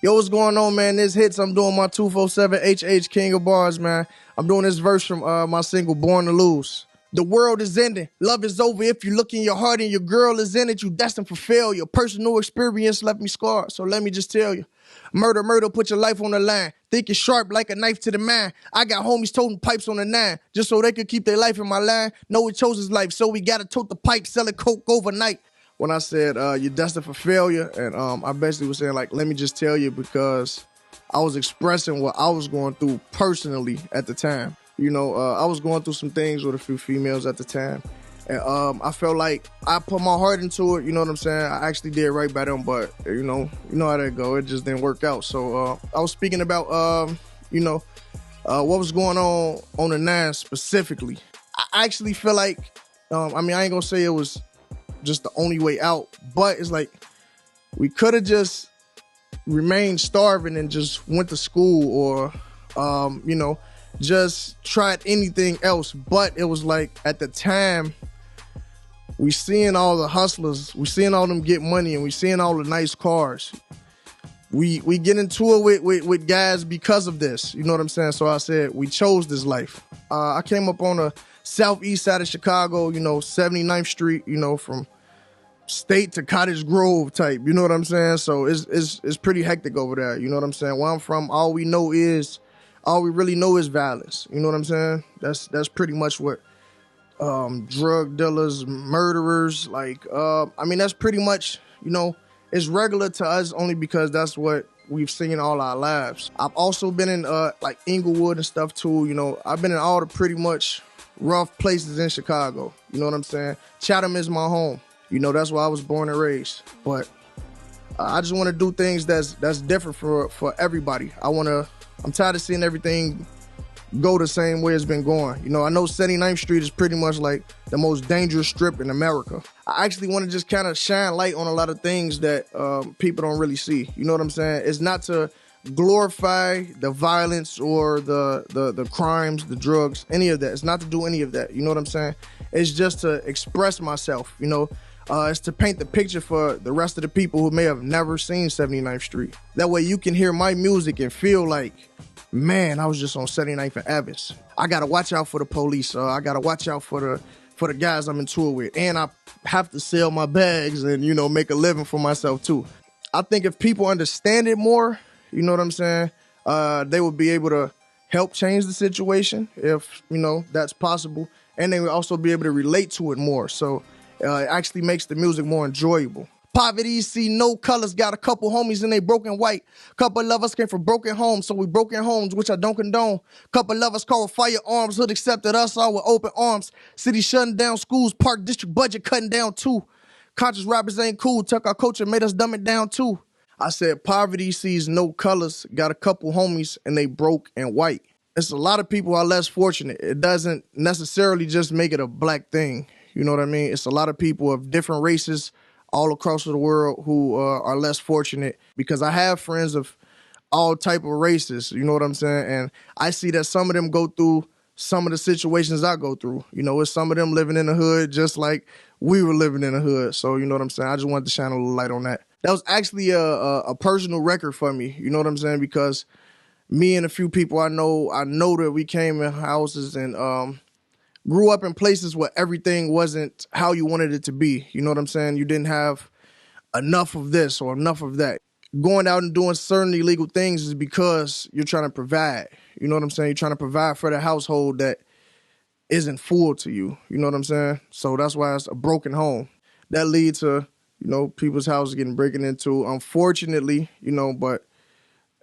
Yo, what's going on, man? This Hittz. I'm doing my 247 HH King of Bars, man. I'm doing this verse from my single Born to Lose. The world is ending. Love is over. If you look in your heart and your girl is in it, you destined for failure. Personal experience left me scarred. So let me just tell you. Murder, murder, put your life on the line. Think it's sharp like a knife to the mind. I got homies toting pipes on the 9 just so they could keep their life in my line. No, it chose his life, so we gotta tote the pipe, selling coke overnight. When I said you're destined for failure, and I basically was saying, like, let me just tell you, because I was expressing what I was going through personally at the time. You know, I was going through some things with a few females at the time, and I felt like I put my heart into it. You know what I'm saying? I actually did right by them, but you know how that go. It just didn't work out. So I was speaking about what was going on the 9 specifically. I actually feel like, I mean, I ain't gonna say it was just the only way out, but it's like we could have just remained starving and just went to school, or just tried anything else. But it was like, at the time, we seeing all the hustlers, we seeing all them get money, and we seeing all the nice cars. We get into it with guys because of this, you know what I'm saying? So I said we chose this life. I came up on the southeast side of Chicago, 79th Street, from State to Cottage Grove type, you know what I'm saying? So it's pretty hectic over there, you know what I'm saying? Where I'm from, all we really know is violence, you know what I'm saying? That's pretty much what drug dealers, murderers, that's pretty much, it's regular to us only because that's what we've seen all our lives. I've also been in like Inglewood and stuff too, I've been in all the pretty much rough places in Chicago, you know what I'm saying? Chatham is my home. That's where I was born and raised. But I just want to do things that's different for everybody. I'm tired of seeing everything go the same way it's been going. I know 79th Street is pretty much like the most dangerous strip in America. I actually want to just kind of shine light on a lot of things that people don't really see. You know what I'm saying? It's not to glorify the violence or the crimes, the drugs, any of that. It's not to do any of that. You know what I'm saying? It's just to express myself, It's to paint the picture for the rest of the people who may have never seen 79th Street. That way you can hear my music and feel like, man, I was just on 79th and Evans. I gotta watch out for the police. I gotta watch out for the guys I'm in tour with. And I have to sell my bags and, make a living for myself too. I think if people understand it more, you know what I'm saying, they would be able to help change the situation if, that's possible. And they would also be able to relate to it more. So it actually makes the music more enjoyable. Poverty, see no colors, got a couple homies and they broken white. Couple of us came from broken homes, so we broken homes, which I don't condone. Couple of us called with firearms, hood accepted us all with open arms. City shutting down schools, park district budget cutting down too. Conscious rappers ain't cool, took our culture, made us dumb it down too. I said poverty sees no colors, got a couple homies and they broke and white. It's a lot of people are less fortunate. It doesn't necessarily just make it a black thing. You know what I mean? It's a lot of people of different races all across the world who are less fortunate, because I have friends of all type of races, you know what I'm saying? And I see that some of them go through some of the situations I go through. It's some of them living in the hood just like we were living in the hood. So, you know what I'm saying? I just wanted to shine a little light on that. That was actually a personal record for me, you know what I'm saying? Because me and a few people I know that we came in houses and grew up in places where everything wasn't how you wanted it to be. You know what I'm saying? You didn't have enough of this or enough of that. Going out and doing certain illegal things is because you're trying to provide. You know what I'm saying? You're trying to provide for the household that isn't full to you. You know what I'm saying? So that's why it's a broken home. That leads to, people's houses getting broken into, unfortunately, but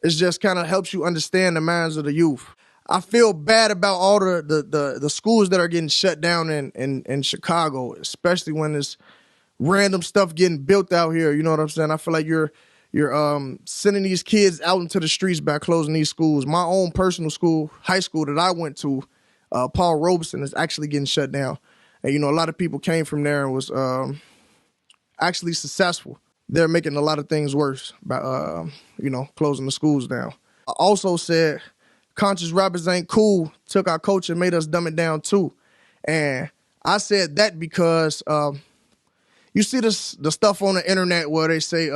it just kind of helps you understand the minds of the youth. I feel bad about all the schools that are getting shut down in Chicago, especially when there's random stuff getting built out here. You know what I'm saying? I feel like you're sending these kids out into the streets by closing these schools. My own personal school, high school that I went to, Paul Robeson, is actually getting shut down. And, a lot of people came from there and was actually successful. They're making a lot of things worse by, closing the schools down. I also said, conscious rappers ain't cool, took our culture, made us dumb it down too. And I said that because you see the stuff on the internet where they say,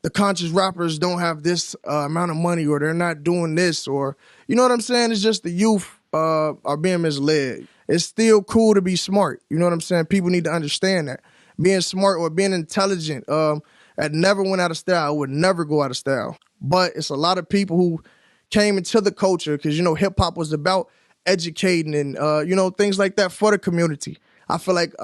the conscious rappers don't have this amount of money, or they're not doing this, or, you know what I'm saying? It's just the youth are being misled. It's still cool to be smart. You know what I'm saying? People need to understand that. Being smart or being intelligent, that never went out of style. It would never go out of style. But it's a lot of people who came into the culture because, you know, hip hop was about educating and, you know, things like that for the community. I feel like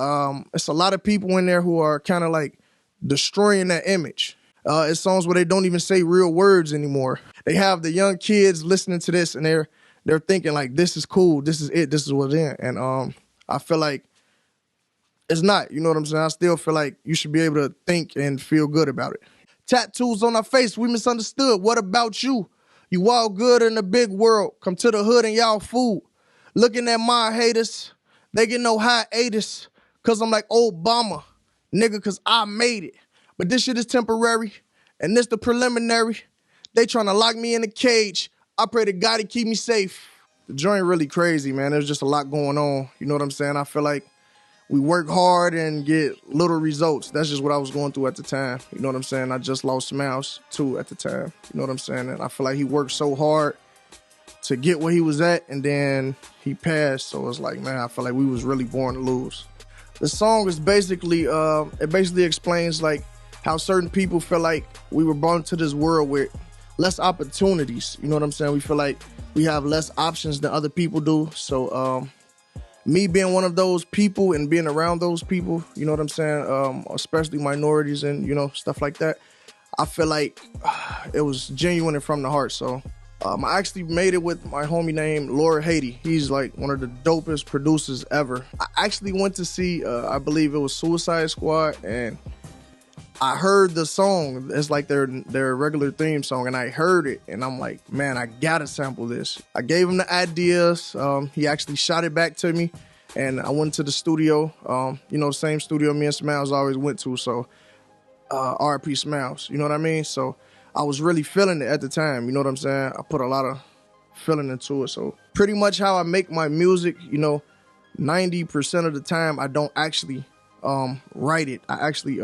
it's a lot of people in there who are kind of like destroying that image. It's songs where they don't even say real words anymore. They have the young kids listening to this and they're thinking like, this is cool, this is it, this is what's in. And I feel like it's not, you know what I'm saying? I still feel like you should be able to think and feel good about it. Tattoos on our face, we misunderstood. What about you? You all good in the big world. Come to the hood and y'all fool. Looking at my haters, they get no hiatus. Cause I'm like Obama, nigga, cause I made it. But this shit is temporary, and this the preliminary. They trying to lock me in a cage. I pray to God he keep me safe. The joint really crazy, man. There's just a lot going on. You know what I'm saying? I feel like we work hard and get little results. That's just what I was going through at the time. You know what I'm saying? I just lost Smiles, too, at the time. You know what I'm saying? And I feel like he worked so hard to get where he was at, and then he passed. So it's like, man, I feel like we was really born to lose. The song is basically, it basically explains, like, how certain people feel like we were born to this world with less opportunities. You know what I'm saying? We feel like we have less options than other people do. So, me being one of those people and being around those people, you know what I'm saying, especially minorities and, you know, stuff like that, I feel like it was genuine and from the heart. So I actually made it with my homie named Lord Haiti. He's like one of the dopest producers ever. I actually went to see, I believe it was Suicide Squad, and I heard the song. It's like their regular theme song, and I heard it, and I'm like, man, I gotta sample this. I gave him the ideas. He actually shot it back to me, and I went to the studio. You know, same studio me and Smiles always went to. So, R.I.P. Smiles. You know what I mean? So I was really feeling it at the time. You know what I'm saying? I put a lot of feeling into it. So pretty much how I make my music, you know, 90% of the time I don't actually write it. I actually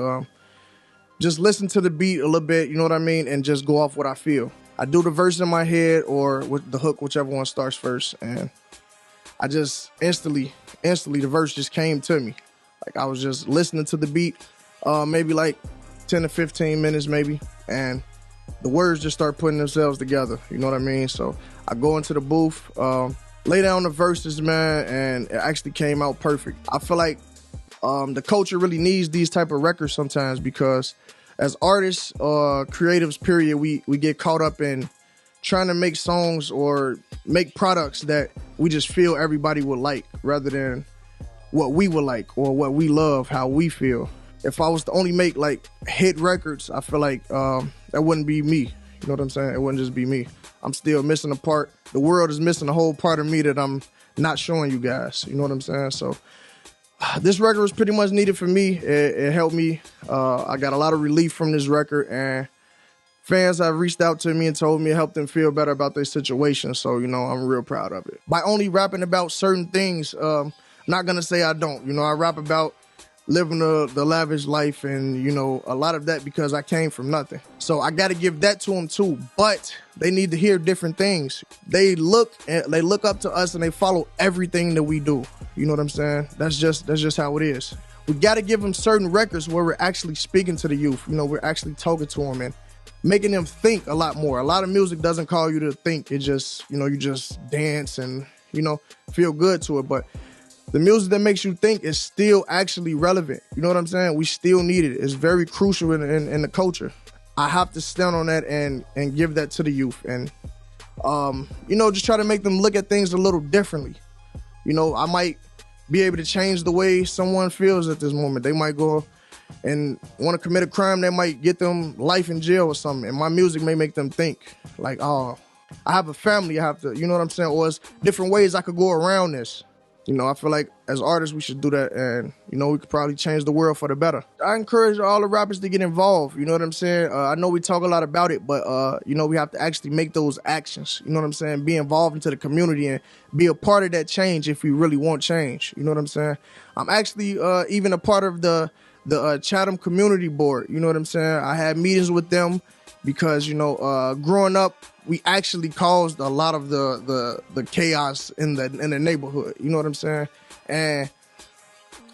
just listen to the beat a little bit, you know what I mean, and just go off what I feel. I do the verse in my head or with the hook, whichever one starts first, and I just instantly the verse just came to me. Like I was just listening to the beat, maybe like 10 to 15 minutes maybe, and the words just start putting themselves together, you know what I mean? So I go into the booth, lay down the verses, man, and it actually came out perfect. I feel like the culture really needs these type of records sometimes, because as artists, creatives, period, we get caught up in trying to make songs or make products that we just feel everybody would like, rather than what we would like or what we love, how we feel. If I was to only make like hit records, I feel like that wouldn't be me. You know what I'm saying? It wouldn't just be me. I'm still missing a part. The world is missing a whole part of me that I'm not showing you guys. You know what I'm saying? So this record was pretty much needed for me. It helped me. I got a lot of relief from this record, and fans have reached out to me and told me it helped them feel better about their situation. So, you know, I'm real proud of it. By only rapping about certain things, not gonna say I don't. You know, I rap about living the lavish life, and, you know, a lot of that because I came from nothing. So I got to give that to them too. But they need to hear different things. They look up to us and they follow everything that we do. You know what I'm saying? That's just how it is. We got to give them certain records where we're actually speaking to the youth. You know, we're actually talking to them and making them think a lot more. A lot of music doesn't call you to think. It just, you know, you just dance and, you know, feel good to it. But the music that makes you think is still actually relevant. You know what I'm saying? We still need it. It's very crucial in the culture. I have to stand on that and give that to the youth. And, you know, just try to make them look at things a little differently. You know, I might be able to change the way someone feels at this moment. They might go and want to commit a crime that might get them life in jail or something. And my music may make them think like, oh, I have a family. I have to, you know what I'm saying? Or it's different ways I could go around this. You know, I feel like as artists, we should do that, and, you know, we could probably change the world for the better. I encourage all the rappers to get involved, you know what I'm saying? I know we talk a lot about it, but, you know, we have to actually make those actions, you know what I'm saying? Be involved into the community and be a part of that change if we really want change, you know what I'm saying? I'm actually even a part of the the Chatham Community Board. You know what I'm saying? I had meetings with them because, you know, growing up, we actually caused a lot of the chaos in the neighborhood. You know what I'm saying? And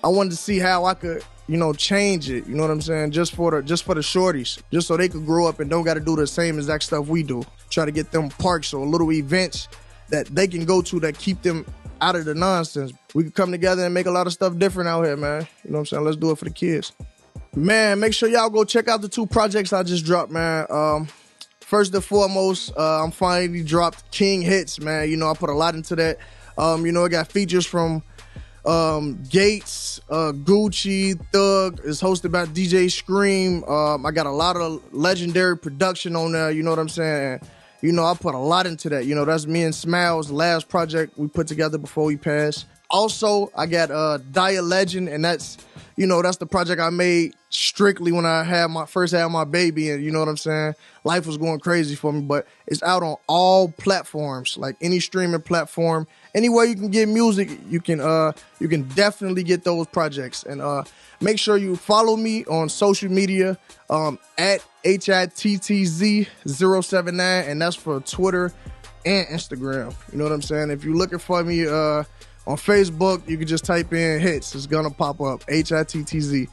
I wanted to see how I could, you know, change it. You know what I'm saying? Just for the shorties, just so they could grow up and don't got to do the same exact stuff we do. Try to get them parks or little events that they can go to that keep them out of the nonsense. We can come together and make a lot of stuff different out here, man. You know what I'm saying? Let's do it for the kids. Man, make sure y'all go check out the 2 projects I just dropped, man. First and foremost, I'm finally dropped King Hittz, man. You know, I put a lot into that. You know, I got features from Gates, Gucci, Thug. It's hosted by DJ Scream. I got a lot of legendary production on there, you know what I'm saying? You know, I put a lot into that. You know, that's me and Smiles' last project we put together before we passed. Also, I got Dire Legend, and that's, you know, that's the project I made strictly when I had first had my baby, and you know what I'm saying? Life was going crazy for me, but it's out on all platforms, like any streaming platform. Anywhere you can get music, you can definitely get those projects. And make sure you follow me on social media at HITTZ079, and that's for Twitter and Instagram. You know what I'm saying? If you're looking for me on Facebook, you can just type in Hittz. It's gonna pop up, HITTZ.